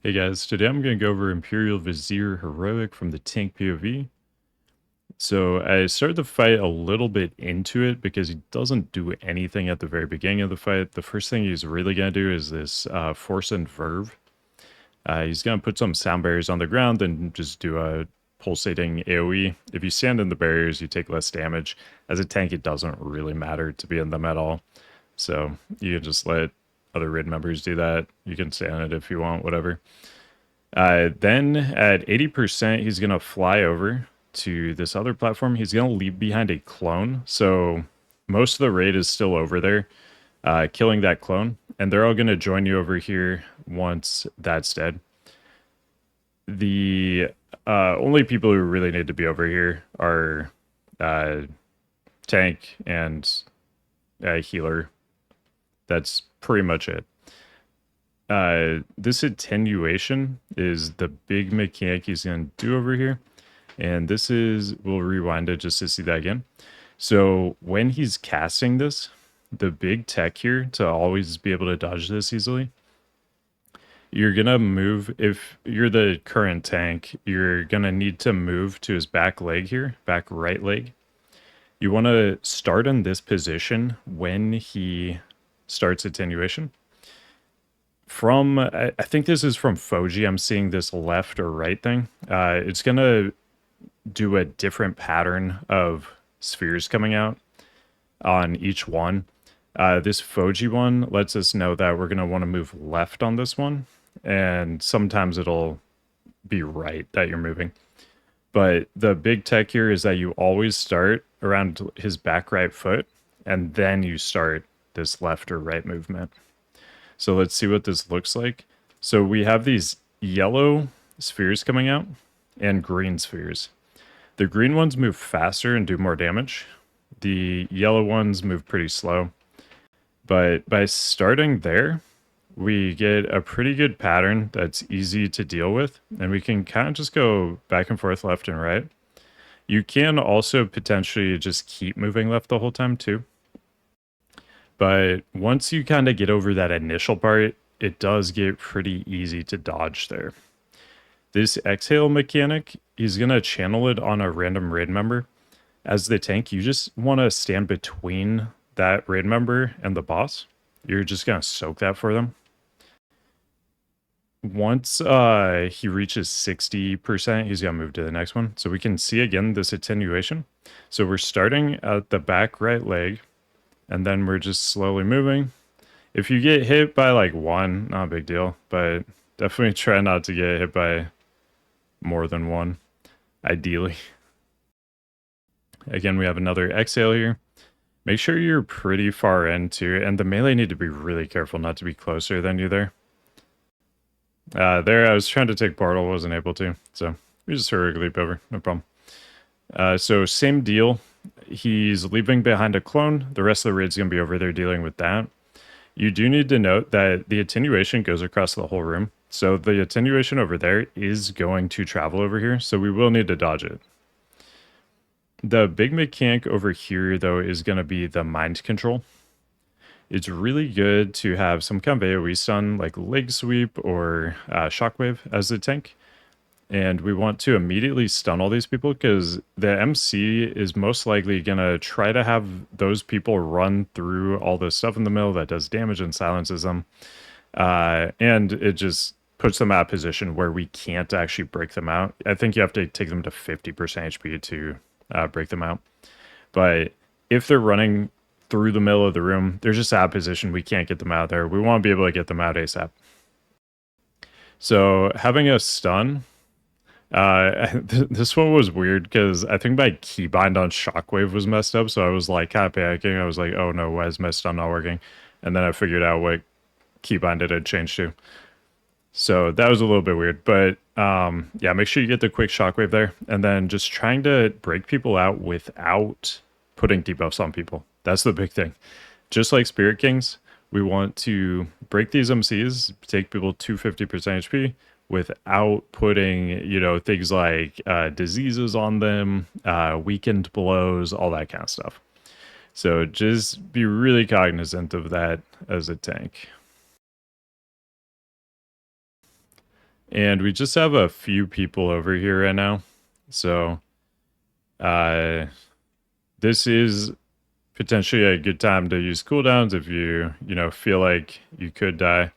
Hey guys, today I'm going to go over Imperial Vizier Heroic from the tank POV. So I started the fight a little bit into it because he doesn't do anything at the very beginning of the fight. The first thing he's really going to do is this Force and Verve. He's going to put some sound barriers on the ground and just do a pulsating AoE. If you stand in the barriers, you take less damage. As a tank, it doesn't really matter to be in them at all. So you can just let other raid members do that. You can stay on it if you want, whatever. Then at 80%, he's going to fly over to this other platform. He's going to leave behind a clone. So most of the raid is still over there, killing that clone. And they're all going to join you over here once that's dead. The only people who really need to be over here are tank and healer. That's pretty much it. This attenuation is the big mechanic he's going to do over here. And this is, we'll rewind it just to see that again. So when he's casting this, the big tech here to always be able to dodge this easily, you're going to move, if you're the current tank, you're going to need to move to his back leg here, back right leg. You want to start in this position when he starts attenuation. From, I think this is from Foji, I'm seeing this left or right thing. It's going to do a different pattern of spheres coming out on each one. This Foji one lets us know that we're going to want to move left on this one, and sometimes it'll be right that you're moving. But the big tech here is that you always start around his back right foot, and then you start this left or right movement. So let's see what this looks like. So we have these yellow spheres coming out and green spheres. The green ones move faster and do more damage. The yellow ones move pretty slow. But by starting there, we get a pretty good pattern that's easy to deal with. And we can kind of just go back and forth, left and right. You can also potentially just keep moving left the whole time too. But once you kind of get over that initial part, it does get pretty easy to dodge there. This exhale mechanic, he's going to channel it on a random raid member. As the tank, you just want to stand between that raid member and the boss. You're just going to soak that for them. Once he reaches 60%, he's going to move to the next one. So we can see again this attenuation. So we're starting at the back right leg, and then we're just slowly moving. If you get hit by like one, not a big deal, but definitely try not to get hit by more than one, ideally. Again, we have another exhale here. Make sure you're pretty far into, and the melee need to be really careful not to be closer than you there. There, I was trying to take portal, wasn't able to, so we just heroic leap over, no problem. So same deal. He's leaving behind a clone. The rest of the raid's going to be over there dealing with that. You do need to note that the attenuation goes across the whole room. So the attenuation over there is going to travel over here, so we will need to dodge it. The big mechanic over here, though, is going to be the mind control. It's really good to have some kind of AoE stun, like leg sweep or shockwave as the tank. And we want to immediately stun all these people because the MC is most likely going to try to have those people run through all the stuff in the middle that does damage and silences them. And it just puts them out of position where we can't actually break them out. I think you have to take them to 50% HP to break them out. But if they're running through the middle of the room, they're just out of position. We can't get them out there. We want to be able to get them out ASAP. So having a stun... this one was weird because I think my keybind on Shockwave was messed up, so I was like kind of panicking. I was like, oh no, why is my stun not working? And then I figured out what keybind it had changed to. So that was a little bit weird, but yeah, make sure you get the quick Shockwave there, and then just trying to break people out without putting debuffs on people. That's the big thing. Just like Spirit Kings, we want to break these MCs, take people to 50% HP, without putting, you know, things like diseases on them, weakened blows, all that kind of stuff. So just be really cognizant of that as a tank. And we just have a few people over here right now. So this is potentially a good time to use cooldowns if you feel like you could die.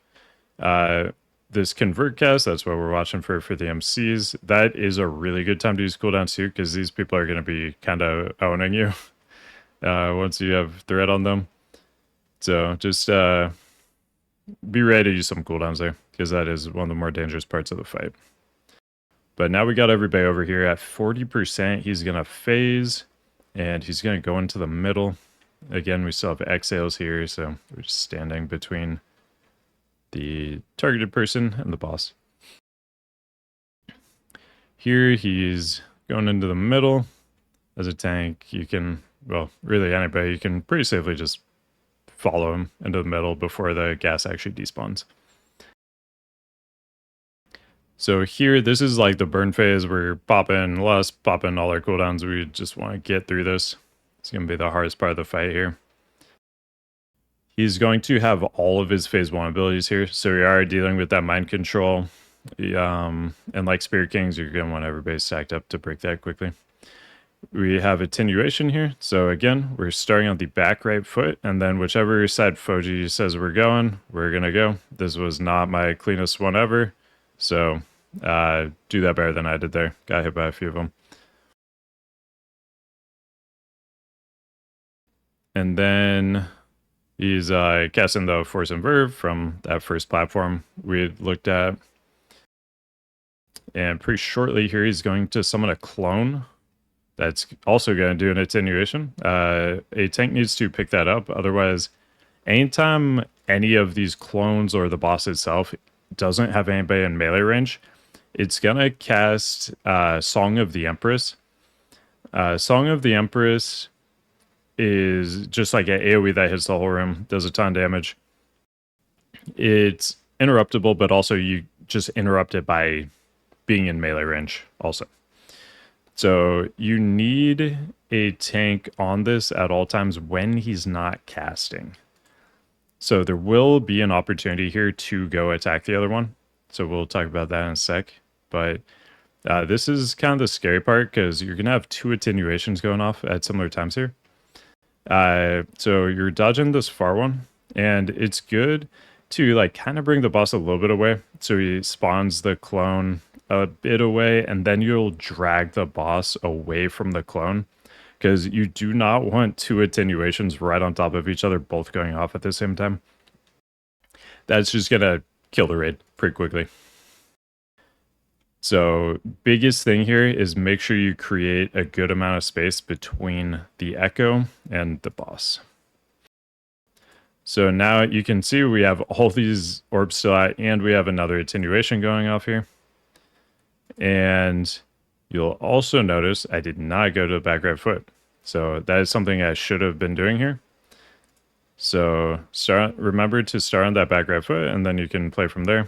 This convert cast, that's what we're watching for the MCs. That is a really good time to use cooldowns too, because these people are going to be kind of owning you once you have threat on them. So just be ready to use some cooldowns there, because that is one of the more dangerous parts of the fight. But now we got everybody over here at 40%. He's going to phase, and he's going to go into the middle. Again, we still have exhales here, so we're just standing between the targeted person and the boss. Here he's going into the middle. As a tank, you can, well, really anybody, you can pretty safely just follow him into the middle before the gas actually despawns. So here, this is like the burn phase. We're popping all our cooldowns. We just want to get through this. It's going to be the hardest part of the fight here. He's going to have all of his phase 1 abilities here. So we are dealing with that mind control. And like Spirit Kings, you're going to want everybody stacked up to break that quickly. We have attenuation here. So again, we're starting on the back right foot. And then whichever side Foji says we're going to go. This was not my cleanest one ever. So do that better than I did there. Got hit by a few of them. And then he's casting the Force and Verve from that first platform we had looked at. And pretty shortly here, he's going to summon a clone. That's also going to do an attenuation. A tank needs to pick that up. Otherwise, anytime any of these clones or the boss itself doesn't have anybody in melee range, it's going to cast Song of the Empress. Song of the Empress is just like an AoE that hits the whole room, does a ton of damage. It's interruptible, but also you just interrupt it by being in melee range also. So you need a tank on this at all times when he's not casting. So there will be an opportunity here to go attack the other one. So we'll talk about that in a sec. But this is kind of the scary part, because you're going to have 2 attenuations going off at similar times here. So you're dodging this far one, and it's good to like kind of bring the boss a little bit away. So he spawns the clone a bit away, and then you'll drag the boss away from the clone, because you do not want 2 attenuations right on top of each other, both going off at the same time. That's just going to kill the raid pretty quickly. So biggest thing here is make sure you create a good amount of space between the echo and the boss. So now you can see we have all these orbs still out, and we have another attenuation going off here. And you'll also notice I did not go to the back right foot. So that is something I should have been doing here. So remember to start on that back right foot, and then you can play from there.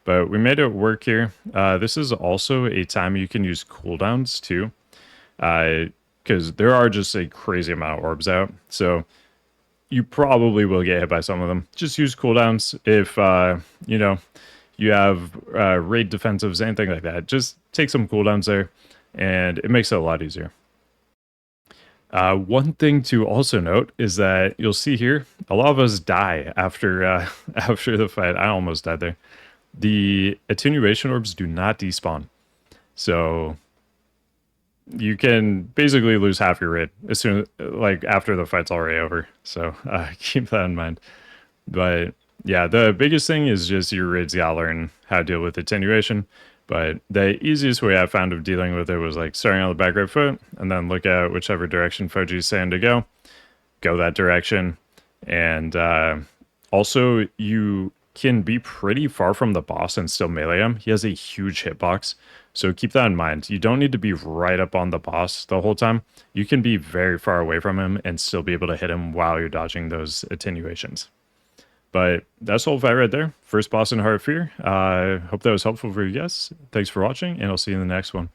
But we made it work here. This is also a time you can use cooldowns too, because there are just a crazy amount of orbs out. So you probably will get hit by some of them. Just use cooldowns if, you have raid defensives, anything like that. Just take some cooldowns there, and it makes it a lot easier. One thing to also note is that you'll see here, a lot of us die after after the fight. I almost died there. The attenuation orbs do not despawn. So you can basically lose half your raid as soon as, after the fight's already over. So keep that in mind. But yeah, the biggest thing is just your raid's gotta learn how to deal with attenuation. But the easiest way I found of dealing with it was starting on the back right foot, and then look at whichever direction Foji's saying to go that direction. And also you can be pretty far from the boss and still melee him. He has a huge hitbox, so keep that in mind. You don't need to be right up on the boss the whole time. You can be very far away from him and still be able to hit him while you're dodging those attenuations. But that's the whole fight right there. First boss in Heart of Fear. Hope that was helpful for you guys. Thanks for watching, and I'll see you in the next one.